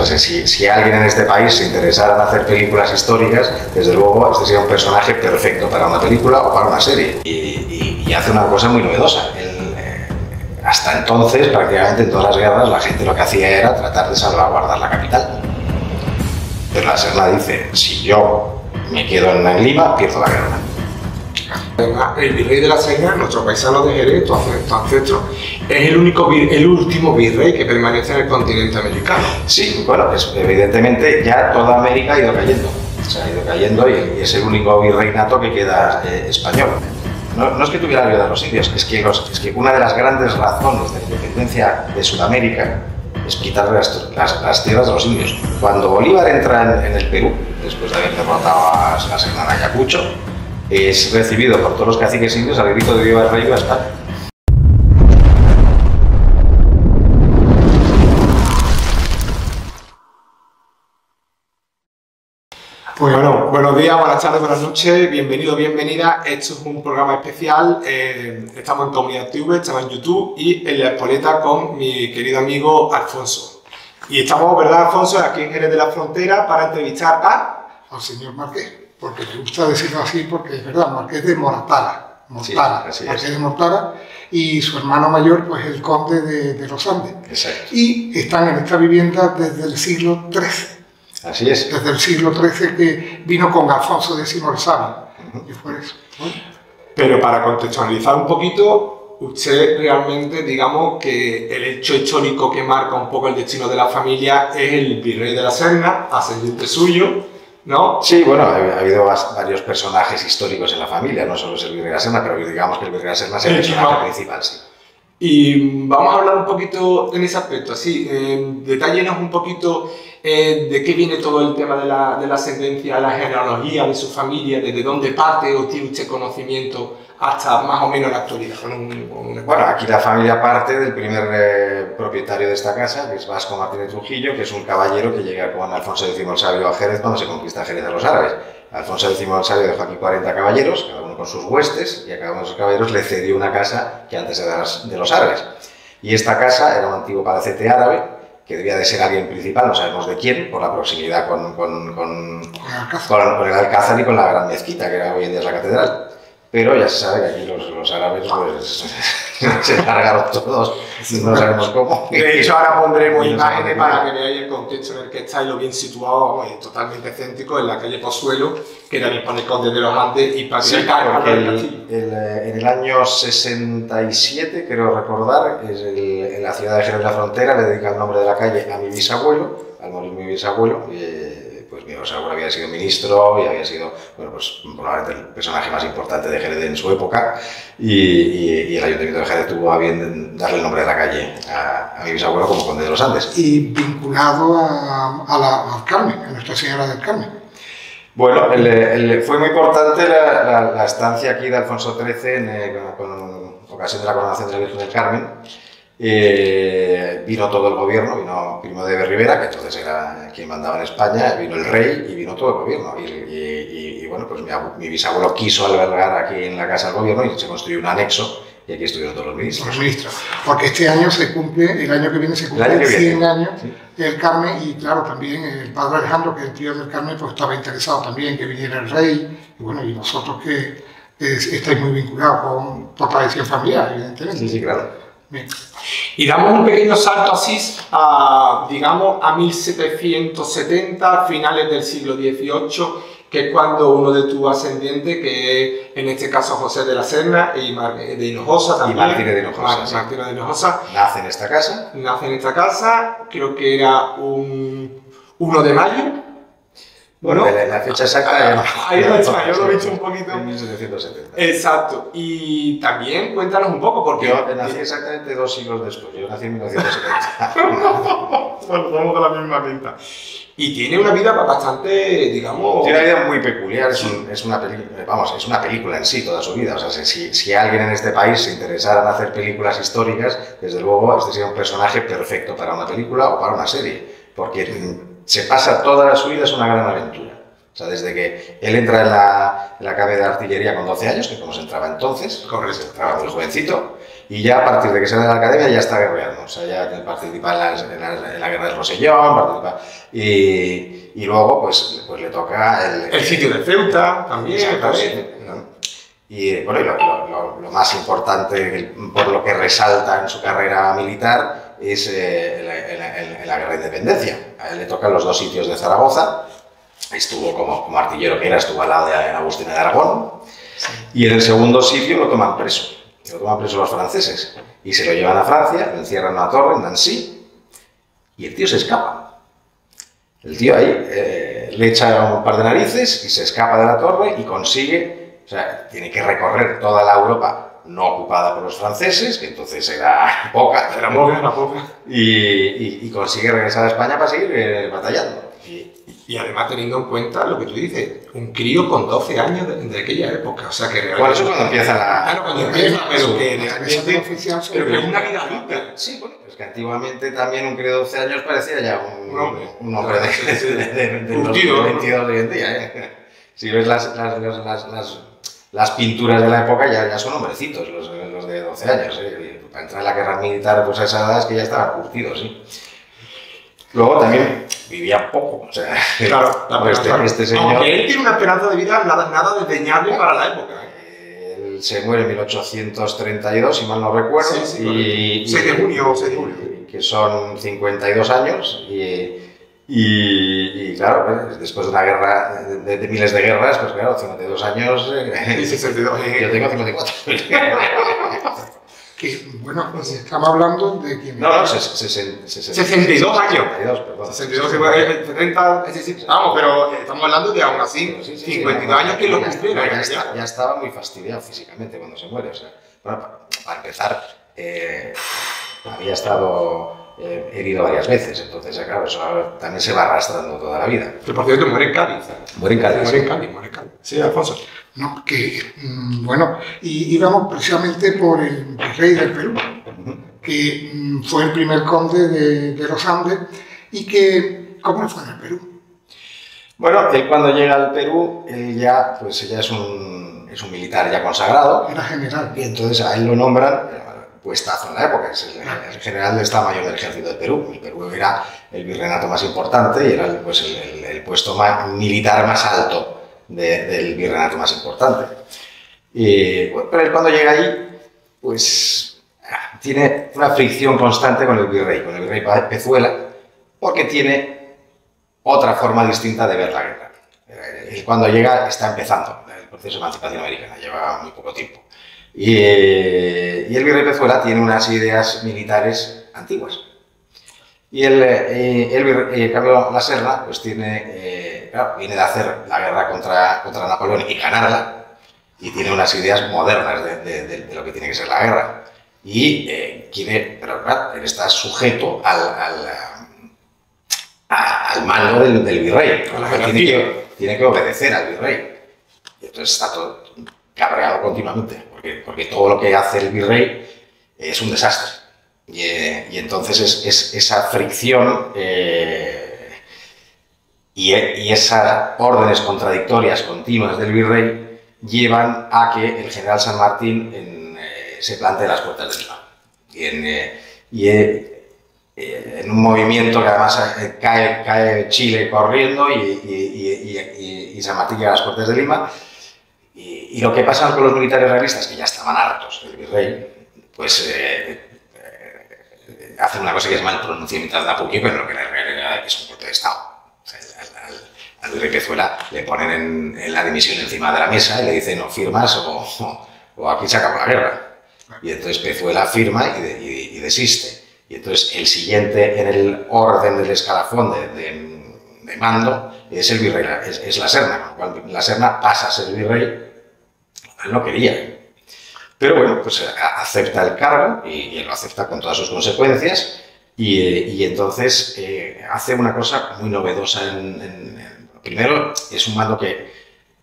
sea, si alguien en este país se interesara en hacer películas históricas, desde luego este sería un personaje perfecto para una película o para una serie. Y hace una cosa muy novedosa. Hasta entonces, prácticamente en todas las guerras, la gente lo que hacía era tratar de salvaguardar la capital. Pero la Serna dice, si yo me quedo en Lima, pierdo la guerra. El virrey de la Serna, nuestro paisano de Jerez, tu ancestro, es el último virrey que permanece en el continente americano. Sí, bueno, pues evidentemente ya toda América ha ido cayendo. Se ha ido cayendo y es el único virreinato que queda español. No es que tuviera la ayuda de los indios, es que una de las grandes razones de la independencia de Sudamérica es quitar las tierras de los indios. Cuando Bolívar entra en el Perú, después de haber derrotado a la Serna de Ayacucho, es recibido por todos los caciques indios al grito de "Viva el rey, viva España". Pues bueno, buenos días, buenas tardes, buenas noches, bienvenido, bienvenida. Esto es un programa especial, estamos en Comunidad TV, estamos en YouTube y en La Espoleta con mi querido amigo Alfonso. Y estamos, ¿verdad, Alfonso?, aquí en Jerez de la Frontera para entrevistar al señor Marqués, porque me gusta decirlo así porque es verdad, Marqués de Moratara, Sí, Marqués de Moratara, y su hermano mayor, pues el conde de los Andes. Exacto. Y están en esta vivienda desde el siglo XIII. Así es. Desde el siglo XIII, que vino con Alfonso X el Sabio, y fue eso, ¿no? Pero para contextualizar un poquito, usted realmente, digamos que el hecho histórico que marca un poco el destino de la familia es el virrey de la Serna, ascendiente suyo, ¿no? Sí, bueno, ha habido varios personajes históricos en la familia, no solo es el virrey de la Serna, pero digamos que el virrey de la Serna es el personaje principal, sí. Y vamos a hablar un poquito en ese aspecto, así, detállenos un poquito de qué viene todo el tema de la ascendencia, la genealogía de su familia, desde dónde parte o tiene usted conocimiento hasta más o menos la actualidad. Bueno, aquí la familia parte del primer propietario de esta casa, que es Vasco Martínez Trujillo, que es un caballero que llega con Alfonso X el Sabio a Jerez cuando se conquista Jerez a los árabes. Alfonso X el Sabio dejó aquí 40 caballeros, cada uno con sus huestes, y a cada uno de esos caballeros le cedió una casa que antes era de los árabes. Y esta casa era un antiguo palacete árabe, que debía de ser alguien principal, no sabemos de quién, por la proximidad con el Alcázar y con la gran mezquita, que hoy en día es la catedral. Pero ya se sabe que aquí los árabes pues, se largaron todos, no sabemos cómo. De hecho, ahora pondremos imágenes para que veáis el contexto en el que está y lo bien situado, totalmente céntrico, en la calle Pozuelo, que era el conde de los Andes, y para que en el año 67, creo recordar, en la ciudad de Jerez de la Frontera le dedica el nombre de la calle a mi bisabuelo, al morir mi bisabuelo. Pues mi bisabuelo había sido ministro y había sido, bueno, pues probablemente el personaje más importante de Jerez en su época, y el Ayuntamiento de Jerez tuvo a bien darle el nombre de la calle a mi bisabuelo como conde de los Andes. Y vinculado al Carmen, a Nuestra Señora del Carmen. Bueno, fue muy importante la estancia aquí de Alfonso XIII con ocasión de la coronación de la Virgen del Carmen. Vino todo el gobierno, vino Primo de Rivera, que entonces era quien mandaba en España, vino el rey y vino todo el gobierno. Y bueno, pues mi bisabuelo quiso albergar aquí en la casa del gobierno y se construyó un anexo y aquí estuvieron todos los ministros. Los ministros, porque este año se cumple, el año que viene se cumplen 100 años del Carmen, y claro, también el padre Alejandro, que es el tío del Carmen, pues estaba interesado también en que viniera el rey, y bueno, y nosotros que estáis muy vinculados por tradición familiar, evidentemente. Sí, sí, claro. Bien. Y damos un pequeño salto así digamos, a 1770, finales del siglo XVIII, que es cuando uno de tus ascendientes, que es en este caso José de la Serna y de Hinojosa también, y Martínez de Hinojosa, Martínez de Hinojosa, nace en esta casa. Nace en esta casa, creo que era un 1 de mayo. Bueno, la fecha exacta ahí lo está, yo lo he visto un poquito. En 1770. Exacto. Y también cuéntanos un poco, porque yo nací exactamente 2 siglos después, yo nací en 1970. Bueno, somos de la misma pinta. Y tiene una vida bastante, digamos... Tiene una vida muy peculiar, es una película en sí toda su vida. O sea, si alguien en este país se interesara en hacer películas históricas, desde luego este sería un personaje perfecto para una película o para una serie, porque se pasa toda su vida, es una gran aventura. O sea, desde que él entra en la academia de artillería con 12 años, que como se entraba entonces, entraba muy jovencito, y ya a partir de que sale de la academia ya está guerreando, o sea, ya participa en la guerra del Rosellón, y luego pues le toca el sitio de Ceuta también. Y bueno, lo más importante, por lo que resalta en su carrera militar, es en la guerra de independencia. A él le tocan los 2 sitios de Zaragoza, estuvo como artillero que era, estuvo al lado de Agustín de Aragón, y en el segundo sitio lo toman preso los franceses, y se lo llevan a Francia, lo encierran en una torre, en Nancy, y el tío se escapa. El tío ahí le echa un par de narices y se escapa de la torre y consigue. O sea, tiene que recorrer toda la Europa no ocupada por los franceses, que entonces era poca. Era poca. Y consigue regresar a España para seguir batallando. Y además teniendo en cuenta lo que tú dices, un crío con 12 años de aquella época. O sea, que realmente... Bueno, eso es cuando empieza la... Claro, cuando empieza, pero que realmente... Pero que es una vida adulta. Sí, bueno, es que antiguamente también un crío de 12 años parecía ya un hombre de 22 de hoy en día. Si ves las pinturas de la época ya son hombrecitos, los de 12 años. Para entrar en la guerra militar pues a esa edad es que ya estaban curtidos. ¿Sí? Luego también vivía poco. O sea, claro, este señor... Aunque él tiene una esperanza de vida nada desdeñable para la época. Él se muere en 1832, si mal no recuerdo. Sí, 6 de junio. Que son 52 años. Y claro, después de una guerra, de miles de guerras, pues claro, 52 años, 62, yo tengo 54. Que, bueno, pues estamos hablando de que... No, 62 años. 62, perdón. 62, 70, vamos, pero estamos hablando de aún así, 52 años que lo cumplieron. Ya estaba muy fastidiado físicamente cuando se muere. O sea, bueno, para empezar, había estado... herido varias veces, entonces claro, eso también se va arrastrando toda la vida. Que por cierto muere en Cádiz. Muere en Cádiz. Sí, Alfonso. No, que, bueno, y íbamos precisamente por el rey del Perú, que fue el primer conde de los Andes, y que, ¿cómo le fue en el Perú? Bueno, él cuando llega al Perú, él ya es un militar ya consagrado. Era general. Y entonces a él lo nombran puestazo en la época, es el general de Estado Mayor del Ejército del Perú. El Perú era el virreinato más importante y era el puesto militar más alto del virreinato más importante. Pero él cuando llega ahí, pues tiene una fricción constante con el virrey Pezuela, porque tiene otra forma distinta de ver la guerra. Él cuando llega está empezando el proceso de emancipación americana, lleva muy poco tiempo. Y el virrey Pezuela tiene unas ideas militares antiguas. Y en cambio, la Serna pues viene de hacer la guerra contra Napoleón y ganarla, y tiene unas ideas modernas de lo que tiene que ser la guerra. Y pero claro, él está sujeto al mando del virrey. Tiene que obedecer al virrey. Y entonces está todo cabreado continuamente, porque todo lo que hace el virrey es un desastre. Y entonces esa fricción y esas órdenes contradictorias continuas del virrey llevan a que el general San Martín se plantee las puertas de Lima. En un movimiento que además cae Chile corriendo y San Martín llega a las puertas de Lima. Y lo que pasa con los militares realistas, que ya estaban hartos del virrey, pues hacen una cosa que se llama el pronunciamiento de Apuquio, pero lo que en realidad es un golpe de Estado. O sea, al virrey Pezuela le ponen en la dimisión encima de la mesa y le dicen o firmas o aquí se acabó la guerra. Y entonces Pezuela firma y desiste. Y entonces el siguiente en el orden del escalafón de mando es el virrey, es la Serna, con lo cual la Serna pasa a ser virrey. Él no quería. Pero bueno, pues acepta el cargo y lo acepta con todas sus consecuencias y entonces hace una cosa muy novedosa. Primero, es un mando que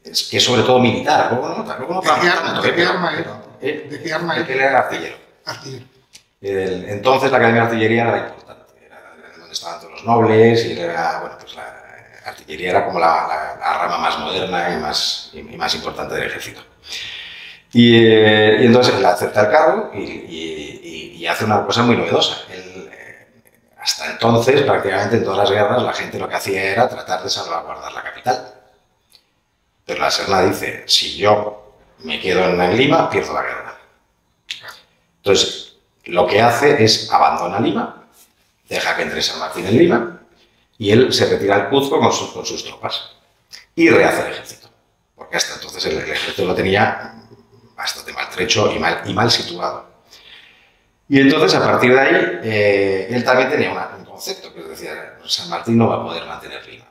es sobre todo militar. ¿De qué arma era? ¿De qué arma era? Él era artillero. Entonces la Academia de Artillería era importante. Era donde estaban todos los nobles y era, bueno, pues la artillería era como la rama más moderna y más importante del ejército. Y entonces él acepta el cargo y hace una cosa muy novedosa. Hasta entonces, prácticamente en todas las guerras, la gente lo que hacía era tratar de salvaguardar la capital. Pero la Serna dice, si yo me quedo en Lima, pierdo la guerra. Entonces, lo que hace es abandona Lima, deja que entre San Martín en Lima, y él se retira al Cuzco con sus tropas y rehace el ejército. Porque hasta entonces el ejército lo tenía bastante maltrecho y mal situado. Y entonces, a partir de ahí, él también tenía un concepto, que decía, San Martín no va a poder mantener Lima,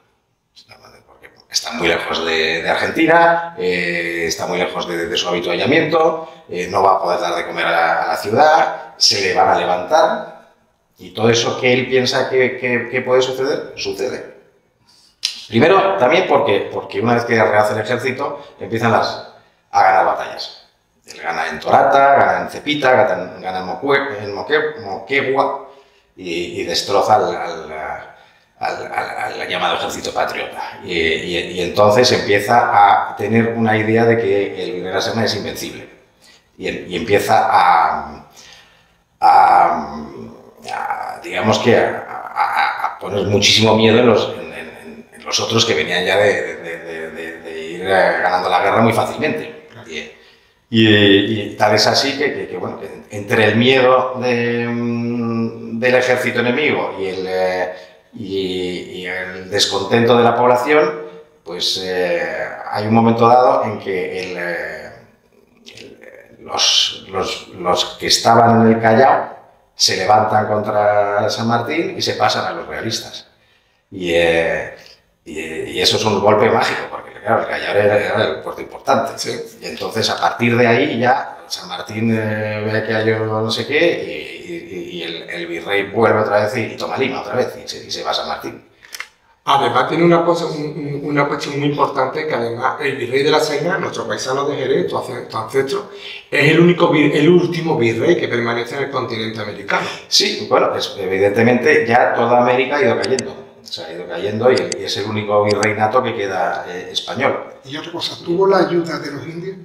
porque está muy lejos de Argentina, está muy lejos de su habituallamiento, no va a poder dar de comer a la ciudad, se le van a levantar, y todo eso que él piensa que puede suceder, sucede. Primero, también porque una vez que rehace el ejército, empiezan a ganar batallas. Él gana en Torata, gana en Cepita, gana en Moquegua y destroza al llamado ejército patriota. Y entonces empieza a tener una idea de que el Virrey de la Serna es invencible. Y empieza digamos que a poner muchísimo miedo en los otros que venían ya de ir ganando la guerra muy fácilmente. Y tal es así que bueno, entre el miedo del ejército enemigo y el descontento de la población, pues hay un momento dado en que los que estaban en el Callao se levantan contra San Martín y se pasan a los realistas. Y eso es un golpe mágico, porque claro, el Callao era el puerto importante. Sí. Y entonces, a partir de ahí, ya San Martín ve que hay no sé qué, y el virrey vuelve otra vez y toma Lima otra vez, y se va a San Martín. Además, tiene una cuestión muy importante, que además el virrey de la Serna, nuestro paisano de Jerez, tu ancestro, es el último virrey que permanece en el continente americano. Sí, bueno, pues, evidentemente ya toda América ha ido cayendo. Se ha ido cayendo y es el único virreinato que queda español. Y otra cosa, ¿tuvo la ayuda de los indios?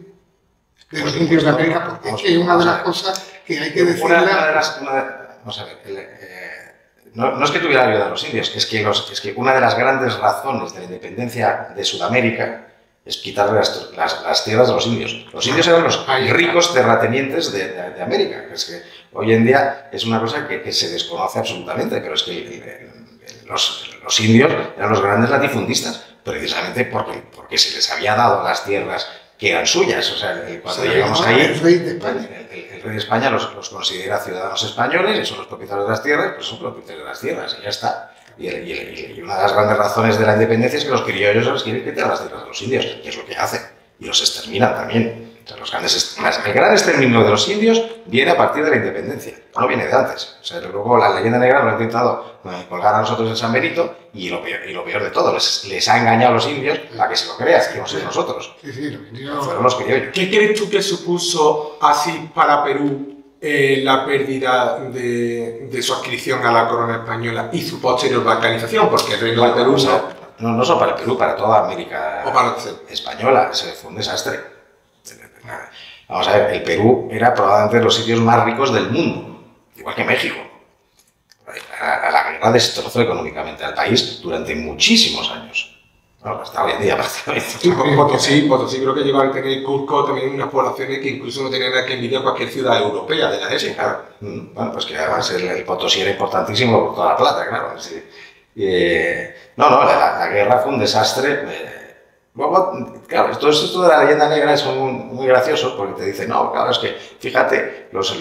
De los indios de América, porque es una de las cosas que hay que decirle. Vamos a ver, no es que tuviera la ayuda de los indios, es que una de las grandes razones de la independencia de Sudamérica es quitarle las tierras a los indios. Los indios eran los ricos terratenientes de América. Es que hoy en día es una cosa que se desconoce absolutamente, pero es que los indios eran los grandes latifundistas, precisamente porque se les había dado las tierras que eran suyas. O sea, cuando llegamos ahí, el rey de España los considera ciudadanos españoles y son los propietarios de las tierras, pues son propietarios de las tierras y ya está. Y una de las grandes razones de la independencia es que los criollos les quieren quitar las tierras a los indios, que es lo que hacen, y los exterminan también. O sea, el gran exterminio de los indios viene a partir de la independencia, no viene de antes. O sea, luego la leyenda negra nos ha intentado colgar a nosotros en San Benito y lo peor de todo, les ha engañado a los indios para que se lo crean, que no sois nosotros. Fueron los criollos. ¿Qué crees tú que supuso así para Perú la pérdida de su adscripción a la corona española y su posterior balcanización? Porque el reino de Perú no solo para el Perú, para toda América española, fue un desastre. Vamos a ver, el Perú era probablemente de los sitios más ricos del mundo, igual que México. La guerra destrozó económicamente al país durante muchísimos años. Bueno, hasta hoy en día prácticamente. Sí, Potosí creo que llegó a tener Cuzco también unas poblaciones que incluso no tenían nada que envidiar a cualquier ciudad europea de la época. Sí, claro. Bueno, pues que además el Potosí era importantísimo por toda la plata, claro. Sí. La guerra fue un desastre. Luego, claro, todo esto de la leyenda negra es muy gracioso porque te dicen, no, claro, es que fíjate, los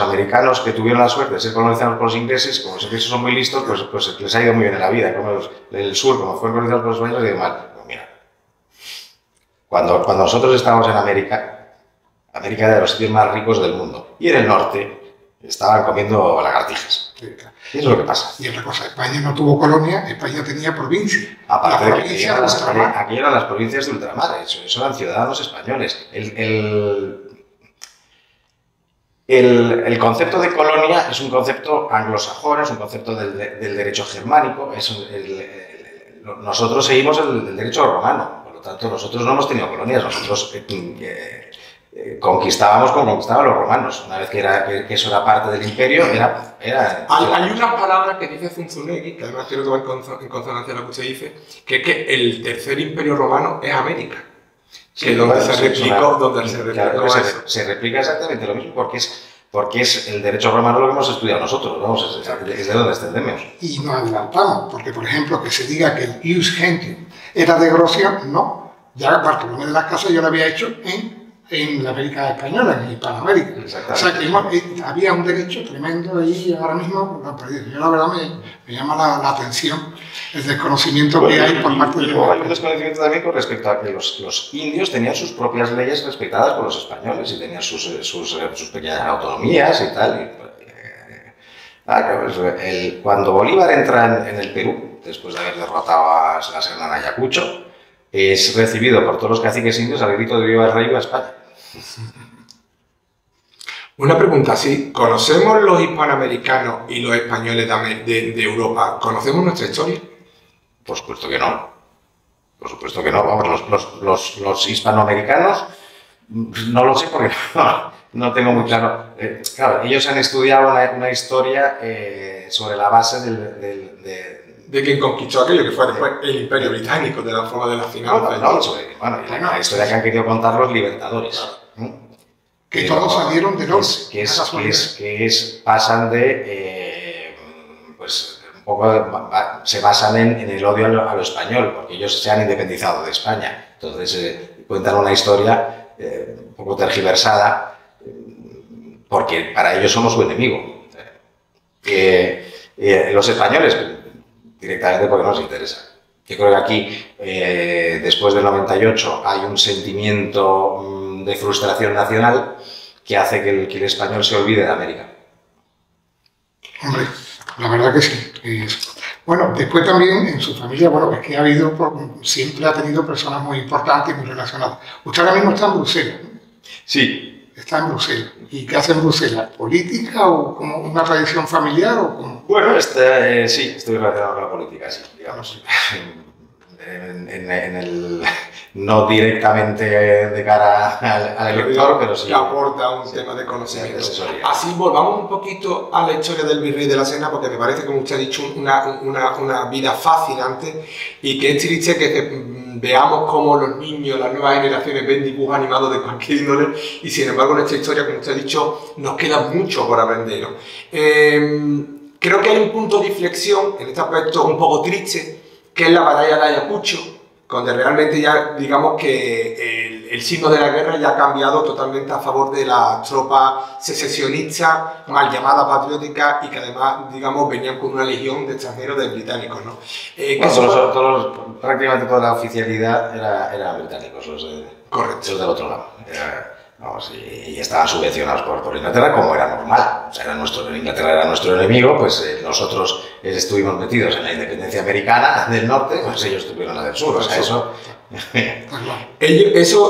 americanos que tuvieron la suerte de ser colonizados por los ingleses, como los ingleses son muy listos, pues les ha ido muy bien en la vida, como el sur, como fueron colonizados por los españoles, les ha ido mal. Pues mira, cuando nosotros estábamos en América era de los sitios más ricos del mundo, y en el norte estaban comiendo lagartijas. Sí. Y eso es lo que pasa. Y otra cosa, España no tuvo colonia, España tenía provincia. Aparte de que aquí eran las provincias de ultramar, eso eran ciudadanos españoles. El concepto de colonia es un concepto anglosajón, es un concepto del derecho germánico. Nosotros seguimos el derecho romano, por lo tanto nosotros no hemos tenido colonias, nosotros conquistábamos como conquistaban los romanos. Una vez que eso era parte del imperio, Hay una palabra que dice Zunzunegui, que además quiero tomar en consonancia lo que usted dice, que es que el tercer imperio romano es América. Sí, que es donde bueno, se replicó, se replica exactamente lo mismo, porque es el derecho romano lo que hemos estudiado nosotros, vamos, es de donde descendemos. Y nos adelantamos, porque por ejemplo que se diga que el ius gentium era de Grocia, no. Ya Bartolomé de las Casas yo lo había hecho en la América Española, en Hispanoamérica. O sea que había un derecho tremendo ahí, ahora mismo lo han perdido. Yo la verdad me llama la atención el desconocimiento que hay por parte de los hay un desconocimiento también con respecto a que los indios tenían sus propias leyes respetadas por los españoles y tenían sus pequeñas autonomías y tal. Cuando Bolívar entra en el Perú, después de haber derrotado a la Serna Ayacucho, es recibido por todos los caciques indios al grito de viva el rey, viva España. Una pregunta así, ¿conocemos los hispanoamericanos y los españoles de Europa? ¿Conocemos nuestra historia? Por supuesto que no. Por supuesto que no. Vamos, los hispanoamericanos, no lo sé porque no tengo muy claro. Claro, ellos han estudiado una historia sobre la base de quien conquistó aquello que fue después el Imperio Británico, de la forma de las finanzas. La historia que han querido contar los libertadores. Que todos salieron de los... Pasan de... pues un poco se basan en el odio a lo español, porque ellos se han independizado de España. Entonces cuentan una historia un poco tergiversada, porque para ellos somos su enemigo. Los españoles, directamente porque no nos interesa. Yo creo que aquí, después del 98, hay un sentimiento de frustración nacional que hace que el español se olvide de América. Hombre, la verdad que sí. Bueno, después también en su familia, bueno, es que ha habido, siempre ha tenido personas muy importantes y muy relacionadas. Usted ahora mismo está en Bruselas, ¿no? Sí. Está en Bruselas. ¿Y qué hace en Bruselas? ¿Política o como una tradición familiar o como...? Bueno, sí, estoy relacionado con la política, sí, digamos. No directamente de cara al elector, pero sí. Que aporta un tema de conocimiento. Así volvamos un poquito a la historia del virrey de la Serna, porque me parece, como usted ha dicho, una vida fascinante y que es triste que veamos cómo los niños, las nuevas generaciones ven dibujos animados de cualquier índole y sin embargo en esta historia, como usted ha dicho, nos queda mucho por aprender, ¿no? Creo que hay un punto de inflexión en este aspecto un poco triste, que es la batalla de Ayacucho, donde realmente ya digamos que el signo de la guerra ya ha cambiado totalmente a favor de la tropa secesionista, mal llamada patriótica, y que además, digamos, venían con una legión de extranjeros, de británicos, ¿no? Prácticamente toda la oficialidad era británicos, correcto, los del otro lado. Y estaban subvencionados por Inglaterra, como era normal. O sea, Inglaterra era nuestro enemigo, pues nosotros estuvimos metidos en la independencia americana del norte, pues ellos estuvieron en la del sur. O sea, eso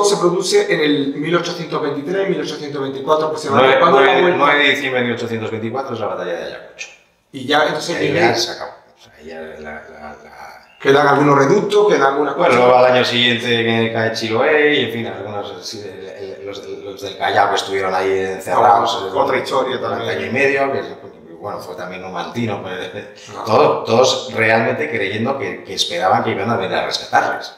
se produce en el 1823, 1824 aproximadamente. 9 de diciembre de 1824 es la batalla de Ayacucho. Y ya entonces se acabó. O sea, quedan algunos reductos, quedan algunas cosas. Bueno, luego al año siguiente cae Chiloé y en fin, algunos, los del Callao que estuvieron ahí encerrados. Otra historia también. Un año y medio, que bueno, fue también un mantino. Todos realmente creyendo que esperaban que iban a venir a rescatarles.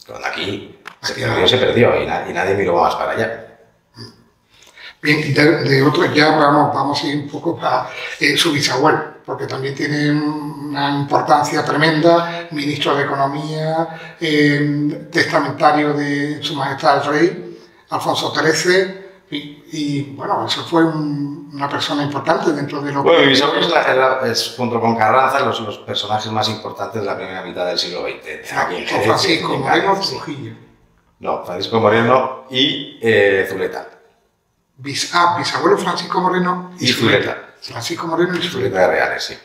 Cuando aquí se perdió y nadie miró más para allá. Bien, de otro ya vamos a ir un poco para su bisabuelo, porque también tiene una importancia tremenda, ministro de Economía, testamentario de Su Majestad el Rey, Alfonso XIII, y bueno, eso fue una persona importante dentro de lo que... Bueno, mi bisabuelo es, junto con Carranza, los personajes más importantes de la primera mitad del siglo XX. Francisco Moreno Trujillo. No, Francisco Moreno y Zuleta. Bisabuelo Francisco Moreno y Zuleta. Francisco Moreno y Zuleta de Reales, sí.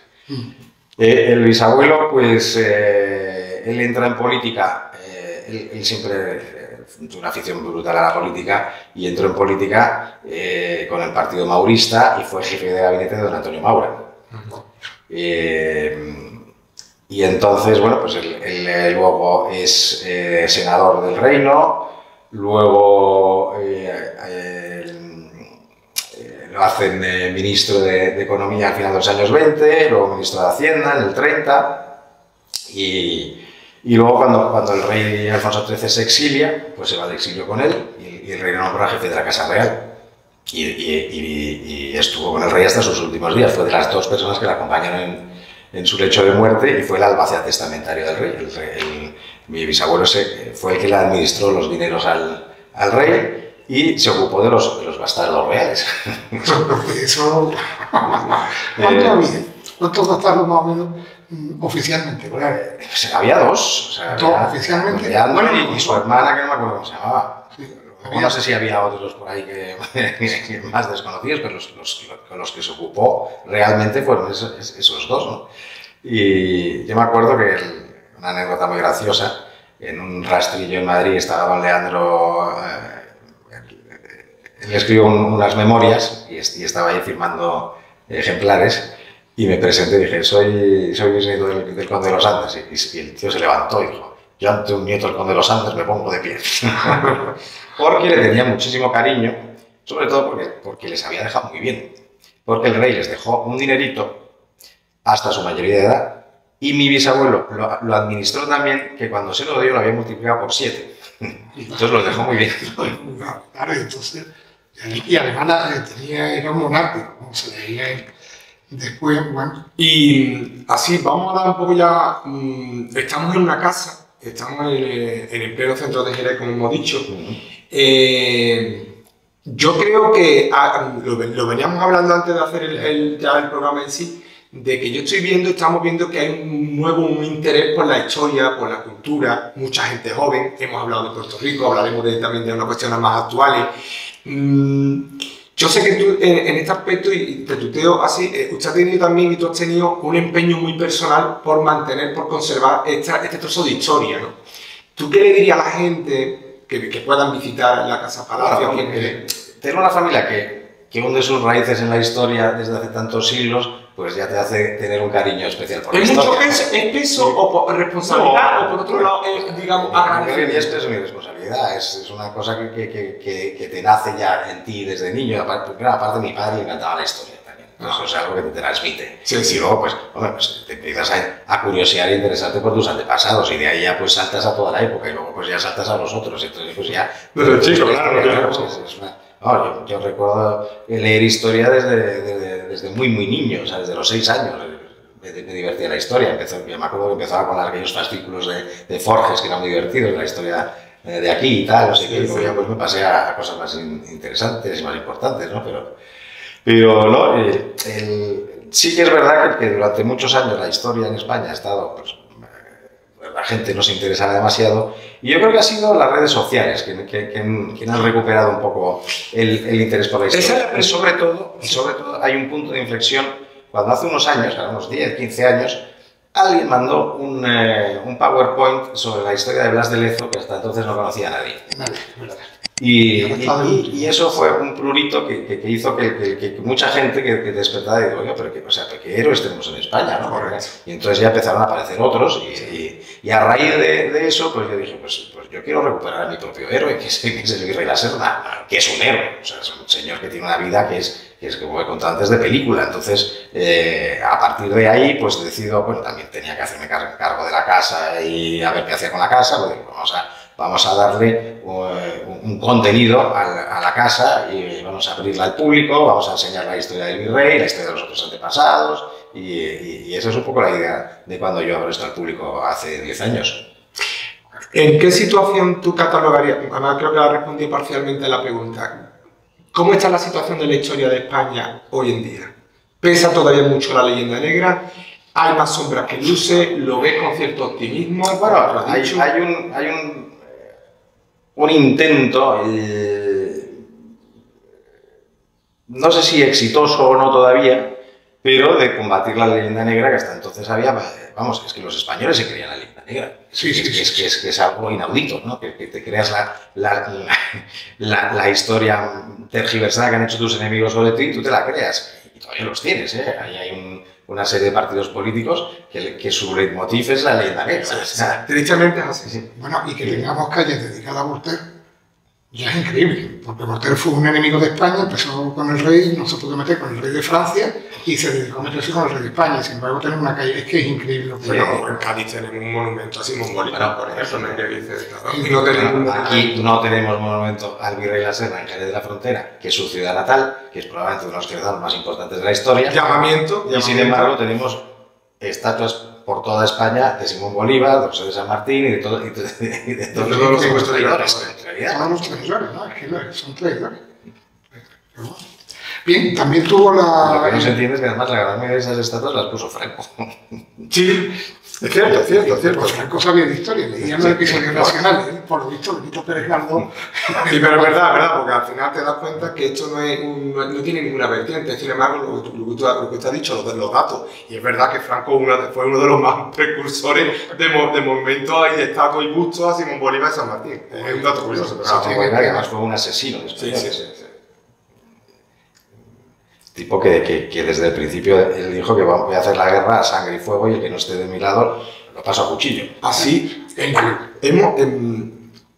El bisabuelo, pues, él entra en política, él siempre tuvo una afición brutal a la política y entró en política con el partido maurista y fue jefe de gabinete de don Antonio Maura. Y entonces, bueno, pues él luego es senador del reino, luego lo hacen ministro de Economía al final de los años 20, luego ministro de Hacienda en el 30, y luego cuando el rey Alfonso XIII se exilia, pues se va al exilio con él, y el rey lo nombra jefe de la Casa Real. Y estuvo con el rey hasta sus últimos días. Fue de las dos personas que le acompañaron en su lecho de muerte, y fue el albacea testamentario del rey. Mi bisabuelo fue el que le administró los dineros al rey y se ocupó de los bastardos reales. Eso. ¿Cuánto había? ¿Cuántos bastardos más o menos oficialmente? Pues había dos. O sea, oficialmente. Leandro y su hermana, que no me acuerdo cómo se llamaba. Sí. No sé si había otros por ahí que más desconocidos, pero los que se ocupó realmente fueron esos dos, ¿no? Y yo me acuerdo que una anécdota muy graciosa, en un rastrillo en Madrid estaba don Leandro, él escribió unas memorias y estaba ahí firmando ejemplares, y me presenté y dije, soy bisnieto del conde de los Andes, y el tío se levantó y dijo, yo ante un nieto del conde de los Andes me pongo de pie. Porque le tenía muchísimo cariño, sobre todo porque les había dejado muy bien. Porque el rey les dejó un dinerito hasta su mayoría de edad, y mi bisabuelo lo administró también, que cuando se lo dio lo había multiplicado por 7. Entonces lo dejó muy bien. Claro, entonces, y además era un monarca, como se leía después, bueno. Y así, vamos a dar un poco ya, estamos en una casa, estamos en el pleno centro de Jerez, como hemos dicho. Yo creo que lo veníamos hablando antes de hacer ya el programa en sí, de que estamos viendo que hay un interés por la historia, por la cultura, mucha gente joven. Hemos hablado de Puerto Rico, hablaremos también de unas cuestiones más actuales. Yo sé que tú, en este aspecto, y te tuteo así, usted ha tenido también, y tú has tenido un empeño muy personal por conservar este trozo de historia, ¿no? ¿Tú qué le dirías a la gente que puedan visitar la Casa Palacio? Tener una familia que hunde sus raíces en la historia desde hace tantos siglos, pues ya te hace tener un cariño especial por la historia. ¿Es peso o por responsabilidad, o por otro lado es, digamos, agradecimiento? Ni es peso ni responsabilidad, es una cosa que te nace ya en ti desde niño. Aparte mi padre le encantaba la historia también, eso es algo que te transmite. Sí. Y luego pues te empiezas a curiosear e interesarte por tus antepasados, y de ahí ya pues saltas a toda la época, y luego pues ya saltas a los otros, entonces pues ya... Pero chico, claro. Yo recuerdo leer historia desde muy niño, o sea, desde los 6 años. Me divertía la historia. Yo me acuerdo que empezaba con aquellos fascículos de Forges, que eran muy divertidos, la historia de aquí y tal, no sé qué, y luego ya pues me pasé a cosas más interesantes y más importantes, ¿no? Pero no, sí que es verdad que durante muchos años la historia en España ha estado, pues, la gente no se interesaba demasiado, y yo creo que ha sido las redes sociales quien han recuperado un poco el interés por la historia. Y sobre todo hay un punto de inflexión cuando hace unos años, unos 10, 15 años, alguien mandó un PowerPoint sobre la historia de Blas de Lezo, que hasta entonces no conocía a nadie. Y eso fue un prurito que hizo que mucha gente que despertara y dijo, oye, pero qué héroes tenemos en España, ¿no? Y entonces ya empezaron a aparecer otros, y a raíz de eso, pues yo dije, pues yo quiero recuperar a mi propio héroe, que es el Virrey La Serna, que es un héroe, o sea, es un señor que tiene una vida que es como he contado antes, de película. Entonces, a partir de ahí, pues decido, bueno, también tenía que hacerme cargo de la casa y a ver qué hacía con la casa, pues digo, vamos a darle un contenido a la casa, y vamos a abrirla al público, vamos a enseñar la historia del virrey, la historia de los otros antepasados, y esa es un poco la idea de cuando yo abro esto al público hace 10 años. ¿En qué situación tú catalogarías? Además, creo que la respondí parcialmente a la pregunta. ¿Cómo está la situación de la historia de España hoy en día? ¿Pesa todavía mucho la leyenda negra? ¿Hay más sombras que luces? ¿Lo ves con cierto optimismo? Bueno, hay un intento, no sé si exitoso o no todavía, pero de combatir la leyenda negra, que hasta entonces había, vamos, es que los españoles se creían la leyenda negra. Que es algo inaudito, ¿no? Que te creas la historia tergiversada que han hecho tus enemigos sobre ti, y tú te la creas. Y todavía los tienes, ¿eh? Ahí hay una serie de partidos políticos que su leitmotiv es la leyenda negra. Tristemente es así. Bueno, y que tengamos calles dedicadas a Voltaire, Ya es increíble, porque Voltaire fue un enemigo de España, empezó con el rey, no se pudo meter con el rey de Francia y se dedicó a meterse con el rey de España. Sin embargo, tenemos una calle, es que es increíble lo que Pero en Cádiz tenemos un monumento a Simón Bolívar, por ejemplo, no hay que dice, y no tenemos aquí no tenemos monumento al virrey La Serna en Jerez de la Frontera, que es su ciudad natal, que es probablemente uno de los ciudadanos más importantes de la historia. llamamiento. Y sin embargo tenemos estatuas por toda España de Simón Bolívar, de José de San Martín y de todos los traidores, en realidad. Todos los traidores, ¿no? Es que son traidores. Pero bueno. Bien, también tuvo Lo que no se entiende es que además la gran mayoría de esas estatuas las puso Franco. Sí, es cierto, es cierto, es cierto. Pues Franco sabía de historia, leía los episodios nacionales, por lo visto Benito Pérez Galdós. Sí, pero es verdad, porque al final te das cuenta que esto no tiene ninguna vertiente. Sin embargo, lo que tú has dicho, los datos. Y es verdad que Franco fue uno de los más precursores de monumentos y de estatuas y bustos a Simón Bolívar y San Martín. Es un dato curioso. Sí, que además fue un asesino. Sí. Tipo que desde el principio él dijo que voy a hacer la guerra a sangre y fuego y el que no esté de mi lado lo paso a cuchillo. Así,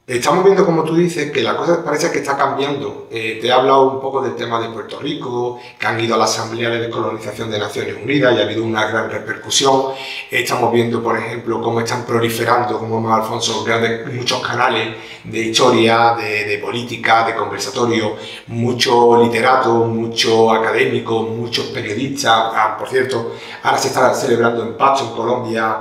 estamos viendo, como tú dices, que la cosa parece que está cambiando. Te he hablado un poco del tema de Puerto Rico, que han ido a la Asamblea de Descolonización de Naciones Unidas y ha habido una gran repercusión. Estamos viendo, por ejemplo, cómo están proliferando, como más Alfonso, muchos canales de historia, de política, de conversatorio, muchos literatos, muchos académicos, muchos periodistas. Por cierto, ahora se está celebrando en Pasto, en Colombia,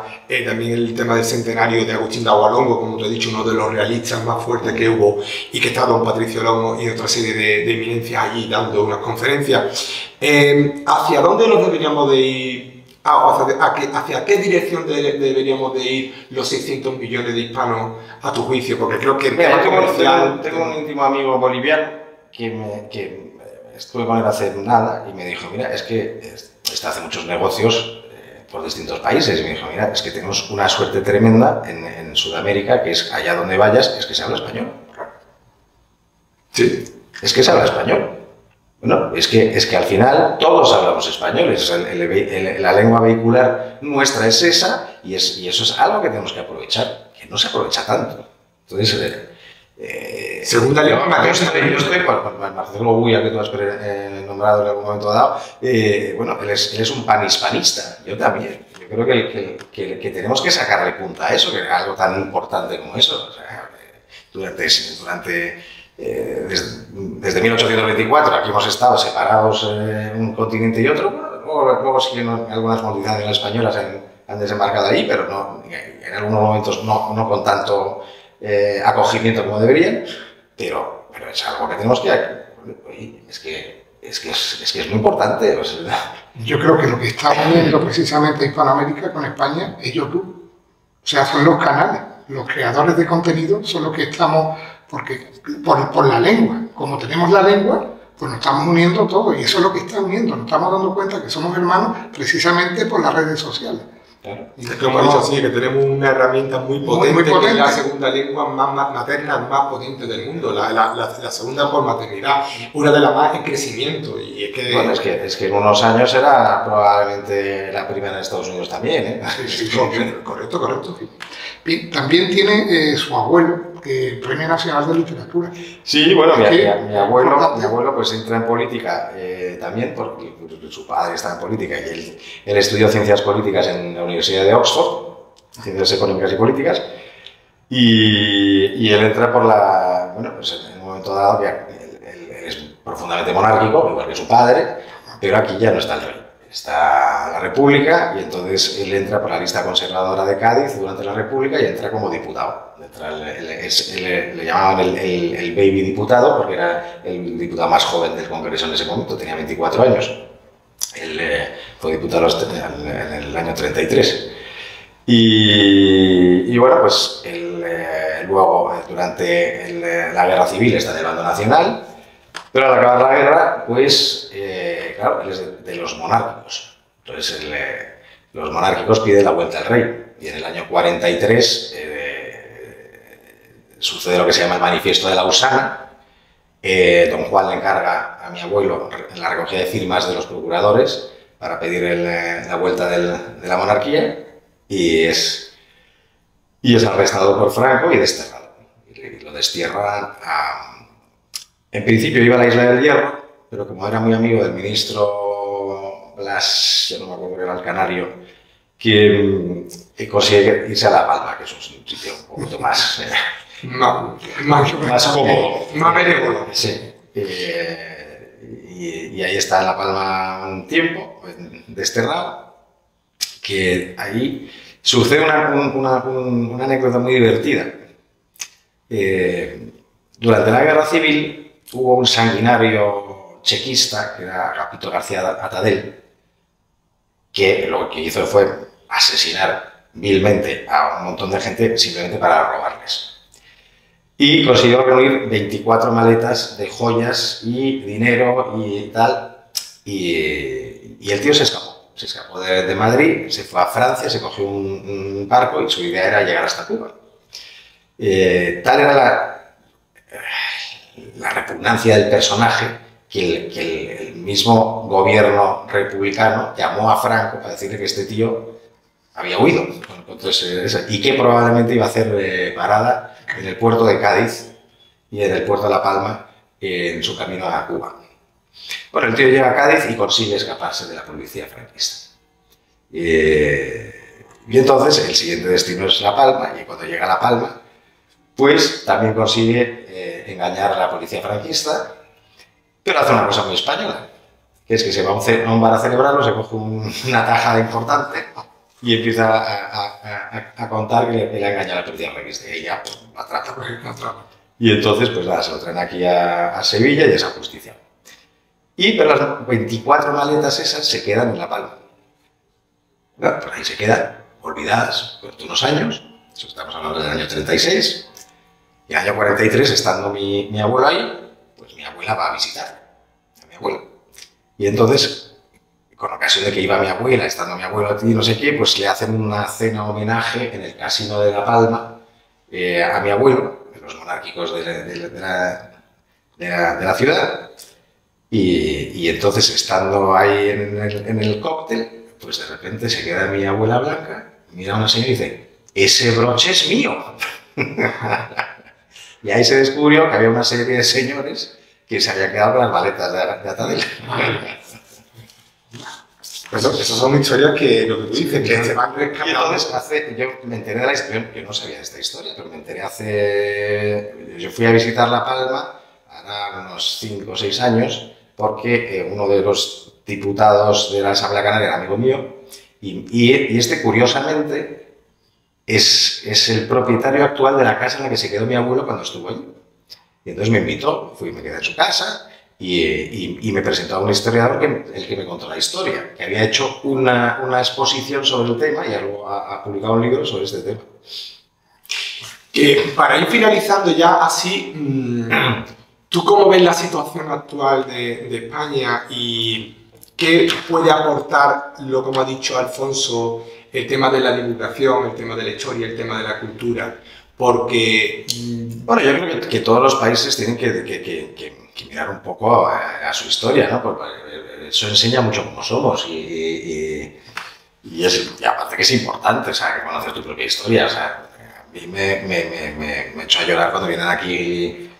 también el tema del centenario de Agustín de Agualongo, como te he dicho, uno de los realistas más fuertes que hubo, y que está don Patricio Longo y otra serie de eminencias allí dando unas conferencias. ¿Hacia dónde nos deberíamos de ir? ¿Hacia qué dirección deberíamos de ir los 600 millones de hispanos a tu juicio? Porque creo que tengo un íntimo amigo boliviano que estuve con él hace nada y me dijo, mira, es que hace muchos negocios por distintos países, y me dijo, mira, es que tenemos una suerte tremenda en Sudamérica, que es allá donde vayas, es que se habla español. Sí. Es que se habla español. Bueno, es que al final todos hablamos español, la lengua vehicular nuestra es esa, y eso es algo que tenemos que aprovechar, que no se aprovecha tanto. Entonces, segunda lengua materna. Yo estoy con Marcelo Guya, que tú has nombrado en algún momento dado. Bueno, él es un panhispanista, yo también. Yo creo que tenemos que sacarle punta a eso, que es algo tan importante como eso. O sea, desde 1824 aquí hemos estado separados un continente y otro. Bueno, luego sí que algunas multinacionales españolas han desembarcado ahí, pero no, en algunos momentos no con tanto acogimiento como deberían, pero es algo que tenemos que hacer. Es que es muy importante. O sea, yo creo que lo que está uniendo precisamente Hispanoamérica con España es YouTube. O sea, son los canales, los creadores de contenido son los que estamos, porque por la lengua, como tenemos la lengua, pues nos estamos uniendo todos, y eso es lo que está uniendo, nos estamos dando cuenta que somos hermanos precisamente por las redes sociales. Claro. Es que hemos dicho así, que tenemos una herramienta muy potente, que es la segunda lengua más materna, más potente del mundo, la segunda por maternidad, una de las más en crecimiento. Y es que, bueno, es que en unos años era probablemente la primera en Estados Unidos también, ¿eh? Sí, correcto. Bien, también tiene su abuelo, que Premio Nacional de Literatura. Sí, bueno, mi abuelo pues entra en política también porque su padre está en política y él estudió ciencias políticas en la Universidad de Oxford, ciencias económicas y políticas, y él entra por pues en un momento dado que él es profundamente monárquico, igual que su padre, pero aquí ya no está el rey. Está la República, y entonces él entra por la lista conservadora de Cádiz durante la República y entra como diputado. Le llamaban el baby diputado porque era el diputado más joven del Congreso en ese momento, tenía 24 años. Él fue diputado en el año 33. Y bueno, pues luego durante la Guerra Civil está en el bando nacional, pero al acabar la guerra, pues claro, él es de los monárquicos. Entonces los monárquicos piden la vuelta al rey, y en el año 43 sucede lo que se llama el Manifiesto de Lausana. Don Juan le encarga a mi abuelo la recogida de firmas de los procuradores para pedir la vuelta de la monarquía, y es arrestado por Franco y desterrado. Y lo destierran En principio iba a la Isla del Hierro, pero como era muy amigo del ministro Blas, yo no me acuerdo que era el canario, que consigue irse a La Palma, que es un sitio un poquito más, más cómodo. Más benévolo. Sí. Y ahí está en La Palma un tiempo, desterrado, que ahí sucede una anécdota muy divertida. Durante la Guerra Civil hubo un sanguinario chequista, que era Agapito García Atadell, que lo que hizo fue asesinar vilmente a un montón de gente simplemente para robarles. Y consiguió reunir 24 maletas de joyas y dinero y tal, y el tío se escapó de Madrid, se fue a Francia, se cogió un barco y su idea era llegar hasta Cuba. Tal era la repugnancia del personaje que el mismo gobierno republicano llamó a Franco para decirle que este tío había huido. Entonces, y que probablemente iba a hacer parada en el puerto de Cádiz y en el puerto de La Palma en su camino a Cuba. Bueno, el tío llega a Cádiz y consigue escaparse de la policía franquista. Y entonces el siguiente destino es La Palma, y cuando llega a La Palma, pues también consigue engañar a la policía franquista, pero hace una cosa muy española, que es que se va a un bar a celebrarlo, se coge una tajada importante y empieza a contar que le ha engañado a la policía franquista, y ya pues, la atrapa. Y entonces, pues nada, se lo traen aquí a Sevilla y es ajusticiado. Pero las 24 maletas esas se quedan en La Palma. Bueno, por ahí se quedan, olvidadas durante unos años, eso estamos hablando del año 36, y en el año 43, estando mi abuelo ahí, pues mi abuela va a visitar a mi abuelo. Y entonces, con ocasión de que iba mi abuela, estando mi abuelo aquí, no sé qué, pues le hacen una cena homenaje en el casino de La Palma a mi abuelo, de los monárquicos de la ciudad. Y entonces, estando ahí en el cóctel, pues de repente se queda mi abuela Blanca, mira a una señora y dice: ¡ese broche es mío! Y ahí se descubrió que había una serie de señores que se habían quedado con las maletas de Atadell. Pues esas son historias que lo que tú dices, que se van rescatando. Y entonces, yo me enteré de la historia, yo no sabía de esta historia, pero me enteré yo fui a visitar La Palma, hará unos 5 o 6 años, porque uno de los diputados de la Asamblea Canaria era amigo mío, y este, curiosamente, es el propietario actual de la casa en la que se quedó mi abuelo cuando estuvo allí. Y entonces me invitó, me quedé en su casa y me presentó a un historiador el que me contó la historia, que había hecho una exposición sobre el tema y luego ha publicado un libro sobre este tema. Que para ir finalizando ya así, ¿tú cómo ves la situación actual de España y qué puede aportar lo que me ha dicho Alfonso, el tema de la divulgación, el tema de la historia, el tema de la cultura? Porque... Bueno, yo creo que todos los países tienen que mirar un poco a su historia, ¿no? Porque eso enseña mucho cómo somos y aparte que es importante, o sea, que conocer tu propia historia. O sea, a mí me echo a llorar cuando vienen aquí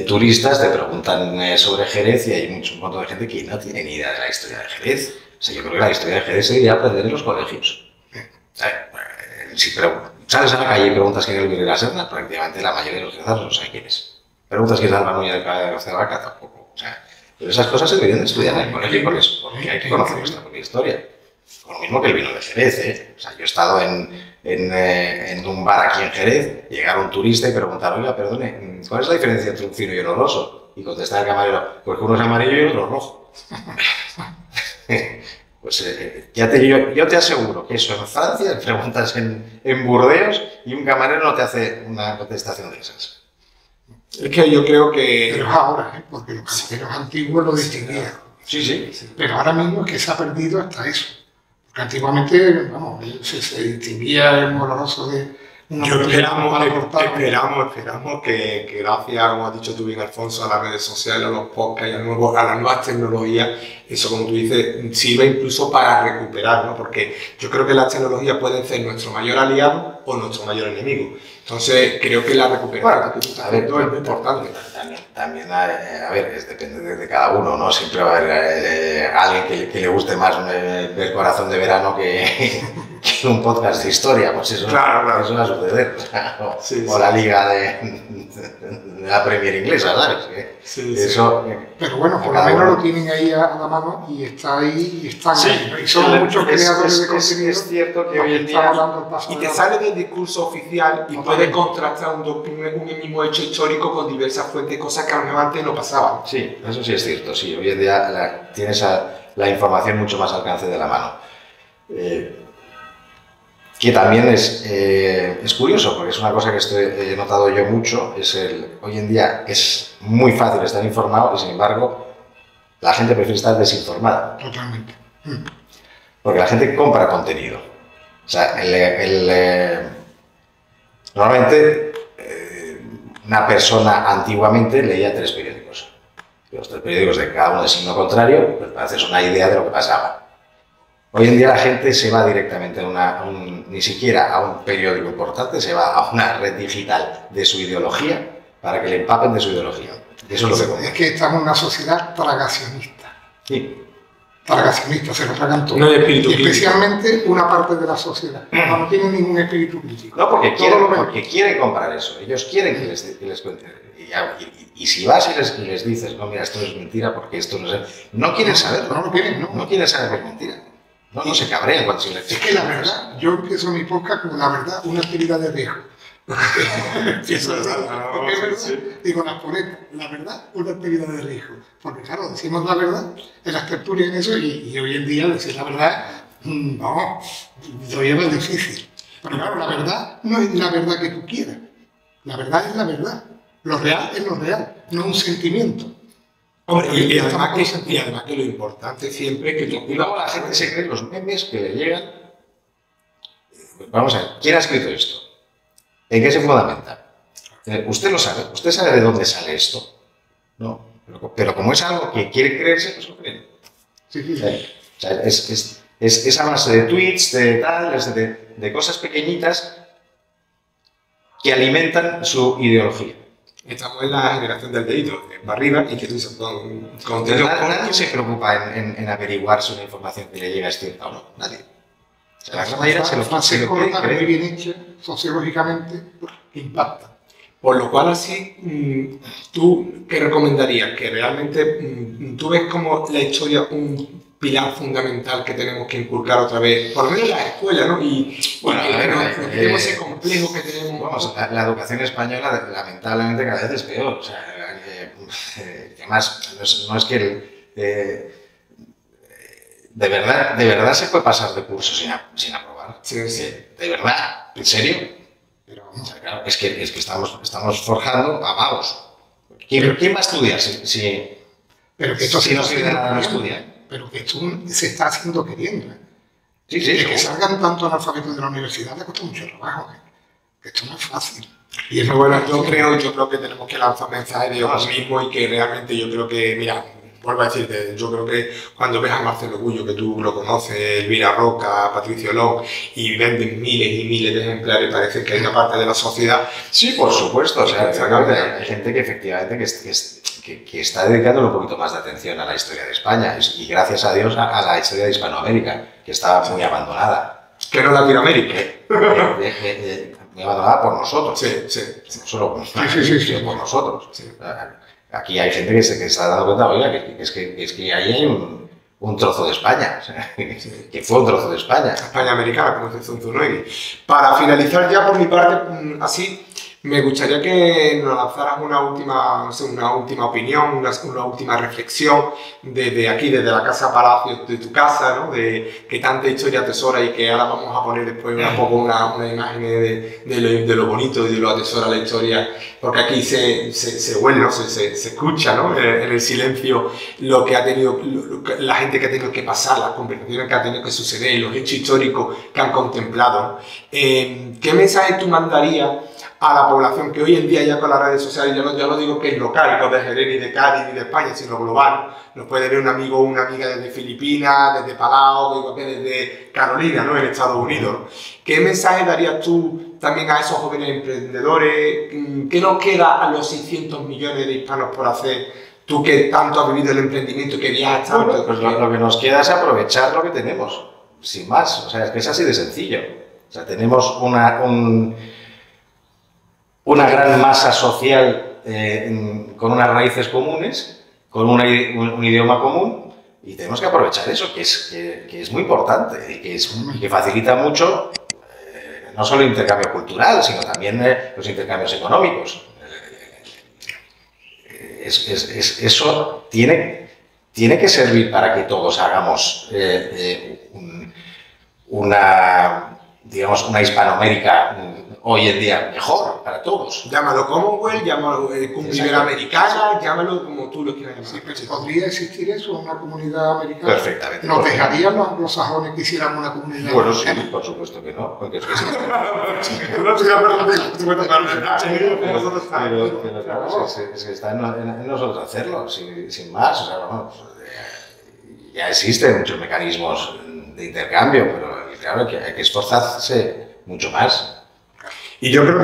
turistas, te preguntan sobre Jerez y hay un montón de gente que no tiene ni idea de la historia de Jerez. O sea, yo creo que la historia de Jerez se debería aprender en los colegios. Sí, pero sales a la calle y preguntas quién es el Virrey de la Serna, prácticamente la mayoría de los jerezanos no saben quién es. Preguntas quién es Alba Núñez de Vaca, tampoco. O sea, pero esas cosas se deberían de estudiar en el colegio porque hay que conocer nuestra propia historia. Con lo mismo que el vino de Jerez, ¿eh? O sea, yo he estado en un bar aquí en Jerez, llegar un turista y preguntar: oiga, perdone, ¿cuál es la diferencia entre un fino y un oloroso? Y contestar el camarero: pues que uno es amarillo y otro es rojo. Pues yo te aseguro que eso en Francia, preguntas en Burdeos y un camarero no te hace una contestación de esas. Es que yo creo que... Pero es ahora, porque los camareros antiguos lo distinguían. Sí. Pero ahora mismo es que se ha perdido hasta eso. Porque antiguamente, vamos, se distinguía el oloroso de Esperamos que gracias, como has dicho tú bien, Alfonso, a las redes sociales, a los podcasts, a las nuevas tecnologías, eso, como tú dices, sirve incluso para recuperar, ¿no? Porque yo creo que las tecnologías pueden ser nuestro mayor aliado o nuestro mayor enemigo. Entonces, creo que la recuperación que tú estás haciendo es muy importante. También, a ver, depende de cada uno, ¿no? Siempre va a haber alguien que le guste más ver Corazón de Verano que un podcast de historia, pues eso, claro. Eso va a suceder. O sí. La liga de la Premier inglesa, ¿sabes? Eso, pero bueno, por lo menos lo tienen ahí a la mano y está ahí y están ahí. Y son muchos creadores de contenido. Es cierto que hoy en día... Y te sale del discurso oficial y puedes contrastar un mismo hecho histórico con diversas fuentes, cosas que a lo mejor antes no pasaban. Sí, eso sí es cierto, sí. Hoy en día tienes la información mucho más al alcance de la mano. Que también es curioso, porque es una cosa que he notado yo mucho, hoy en día es muy fácil estar informado y sin embargo la gente prefiere estar desinformada. Totalmente. Porque la gente compra contenido. O sea, normalmente una persona antiguamente leía 3 periódicos. Los 3 periódicos de cada uno de signo contrario, pues para hacerse una idea de lo que pasaba. Hoy en día la gente se va directamente ni siquiera a un periódico importante, se va a una red digital de su ideología para que le empapen de su ideología. Eso es lo que es que estamos en una sociedad tragacionista. Sí. Tragacionista, se lo tragan todo. No hay espíritu crítico. Especialmente una parte de la sociedad. No tiene ningún espíritu crítico. No, porque quieren comprar eso. Ellos quieren que les cuenten. Y si vas y les dices, no, mira, esto es mentira porque esto no es... No quieren saberlo. No lo quieren, no. No quieren saber que es mentira. No se cabrean cuando se les... Es que la verdad, yo empiezo mi podcast con la verdad, una actividad de riesgo. Porque es verdad, digo las ponetas, la verdad, una actividad de riesgo. Porque claro, decimos la verdad en las tertulias en eso y hoy en día decir la verdad, no, todavía es difícil. Pero claro, la verdad no es la verdad que tú quieras. La verdad es la verdad. Lo real es lo real, no un sentimiento. Hombre, y además que lo importante siempre es que tú... Y luego la gente se cree los memes que le llegan. Vamos a ver, ¿quién ha escrito esto? ¿En qué se fundamenta? Usted lo sabe, usted sabe de dónde sale esto. No, pero como es algo que quiere creerse, pues lo creen. Sí. O sea, es a base de tweets, de cosas pequeñitas que alimentan su ideología. Estamos en la generación del dedito para arriba y que tú dices, nadie se preocupa en averiguar si una información que le llega es cierta o no. Nadie. O sea, la gran mayoría se lo corta, muy bien hecha, sociológicamente, que impacta. Por lo cual, así, ¿tú qué recomendarías? Que realmente tú ves como la historia un pilar fundamental que tenemos que inculcar otra vez, por lo menos en la escuela, ¿no? Y bueno, tenemos ese complejo que tenemos. Vamos, la educación española lamentablemente cada vez es peor. O sea, además, no es que de verdad se puede pasar de curso sin aprobar. Sí. De verdad, ¿en serio? Pero, o sea, claro, es que estamos forjando a magos. ¿Quién va a estudiar pero que esto si no sirve de nada no estudia? Pero que esto se está haciendo queriendo. Sí, que salgan tanto analfabetos de la universidad le cuesta mucho trabajo. Que esto no es fácil. Y eso, bueno, yo creo que tenemos que lanzar mensajes de optimismo y que realmente yo creo que, mira, vuelvo a decirte, yo creo que cuando ves a Marcelo Gullo, que tú lo conoces, Elvira Roca, Patricio Long, y venden miles y miles de ejemplares, parece que hay una parte de la sociedad... Sí, por supuesto, o sea, hay gente que efectivamente que está dedicándole un poquito más de atención a la historia de España y gracias a Dios a la historia de Hispanoamérica, que estaba muy abandonada. Que no Latinoamérica. Muy abandonada por nosotros. Sí. No solo por nosotros. Sí. Aquí hay gente que se está dando cuenta, oiga, que es que ahí hay un trozo de España, o sea, que fue un trozo de España. España americana, como dice Zunzunegui. Para finalizar ya por mi parte, así, Me gustaría que nos lanzaras una última, no sé, una última opinión, una última reflexión desde aquí, desde la Casa Palacio, de tu casa, ¿no? De que tanta historia atesora y que ahora vamos a poner después un poco una imagen de lo bonito y de lo atesora la historia, porque aquí se huele, ¿no? se escucha, ¿no? En el silencio lo que ha tenido, la gente que ha tenido que pasar, las conversaciones que ha tenido que suceder, los hechos históricos que han contemplado, ¿no? ¿Qué mensaje tú mandarías a la población que hoy en día ya con las redes sociales, ya no digo que es local, que es de Jerez, ni de Cádiz, ni de España, sino global? Nos puede ver un amigo o una amiga desde Filipinas, desde Palau, desde Carolina, ¿no? En Estados Unidos, ¿no? ¿Qué mensaje darías tú también a esos jóvenes emprendedores? ¿Qué nos queda a los 600 millones de hispanos por hacer? Tú que tanto has vivido el emprendimiento, que viajas tanto... Bueno, pues lo que nos queda es aprovechar lo que tenemos, sin más. O sea, es que es así de sencillo. O sea, tenemos una gran masa social con unas raíces comunes, con un idioma común, y tenemos que aprovechar eso, que es muy importante y que facilita mucho no solo el intercambio cultural, sino también los intercambios económicos. Eso tiene que servir para que todos hagamos digamos, una Hispanoamérica hoy en día mejor para todos. Llámalo Commonwealth, llámalo Iberoamericana, llámalo como tú lo quieras llamar. Sí, pero podría existir eso, una comunidad americana. Perfectamente. ¿Nos dejarían los anglosajones que hiciéramos una comunidad Bueno, americana? sí, por supuesto que no, porque es que sí. Pero claro, es que está en nosotros hacerlo, sin más. O sea, vamos, ya existen muchos mecanismos de intercambio, pero claro que hay que esforzarse mucho más. Y yo creo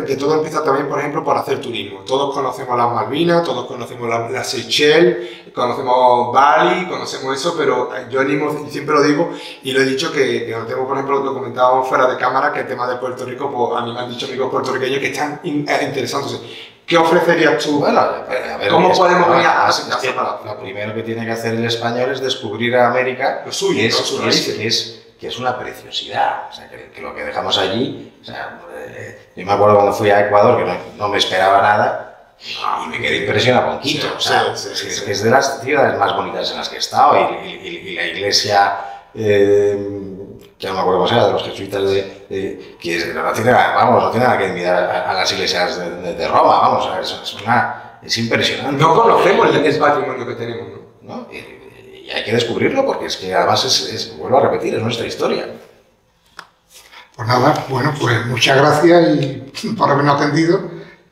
que todo empieza también, por ejemplo, por hacer turismo. Todos conocemos las Malvinas, todos conocemos las Seychelles, conocemos Bali, conocemos eso, pero yo animo, y siempre lo digo, y lo he dicho, que cuando tengo, por ejemplo, lo comentábamos fuera de cámara, que el tema de Puerto Rico, pues a mí me han dicho amigos puertorriqueños que están interesándose. ¿Qué ofrecerías tú? Bueno, a ver, ¿Cómo podemos venir a lo primero que tiene que hacer el español es descubrir a América, lo suyo, que es una preciosidad. O sea, que lo que dejamos allí, o sea, yo me acuerdo cuando fui a Ecuador, que no me esperaba nada, y me quedé impresionado con Quito. O sea, que es de las ciudades más bonitas en las que he estado, y la iglesia, que no me acuerdo cómo se llama, de los jesuitas, que no tiene nada que envidiar a las iglesias de Roma, vamos, es impresionante. No conocemos el patrimonio que tenemos, ¿no? Y hay que descubrirlo, porque es que además vuelvo a repetir, es nuestra historia. Pues nada, bueno, pues muchas gracias por habernos atendido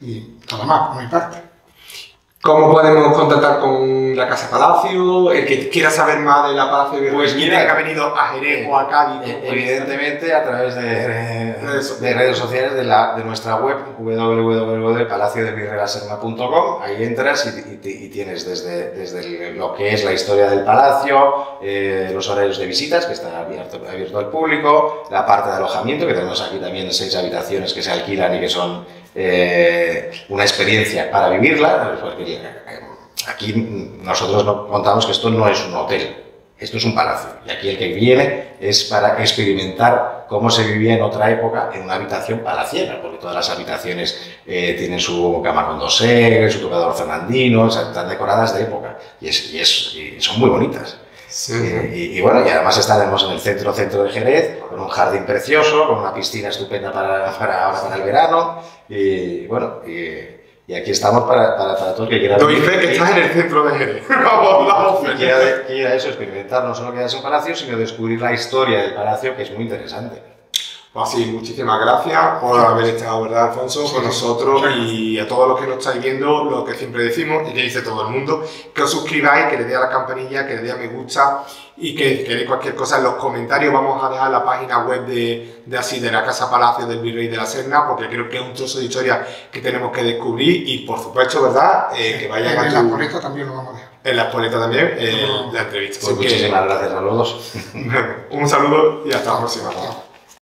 y nada más por mi parte. ¿Cómo podemos contactar con la Casa Palacio? El que quiera saber más de la Palacio de pues mira, que ha venido a Jerez o a Cádiz. Evidentemente a través de redes sociales de nuestra web www.palaciodelvirreylaserna.com. Ahí entras y tienes desde lo que es la historia del palacio, los horarios de visitas, que está abierto al público, la parte de alojamiento, que tenemos aquí también 6 habitaciones que se alquilan y que son una experiencia para vivirla, porque aquí nosotros contamos que esto no es un hotel, esto es un palacio, y aquí el que viene es para experimentar cómo se vivía en otra época en una habitación palaciega, porque todas las habitaciones tienen su cama con dosel, su tocador fernandino, o sea, están decoradas de época, y son muy bonitas. Sí. Y bueno, y además estaremos en el centro de Jerez, con un jardín precioso, con una piscina estupenda para el verano, y bueno, y aquí estamos para todo el que quiera. Doy fe que estás en el centro de Jerez. Quiera eso, experimentar no solo quedarse en un palacio, sino descubrir la historia del palacio, que es muy interesante. Pues sí, muchísimas gracias por haber estado, ¿verdad, Alfonso? Con nosotros, y a todos los que nos estáis viendo, lo que siempre decimos y que dice todo el mundo, que os suscribáis, que le deis a la campanilla, que le deis a me gusta y que queréis cualquier cosa en los comentarios. Vamos a dejar la página web de la Casa Palacio del Virrey de la Serna, porque creo que es un trozo de historia que tenemos que descubrir, y por supuesto, ¿verdad? Que vayan a la espoleta también lo vamos a dejar. En la espoleta también, la entrevista. Pues muchísimas gracias a los dos. Un saludo y hasta la próxima.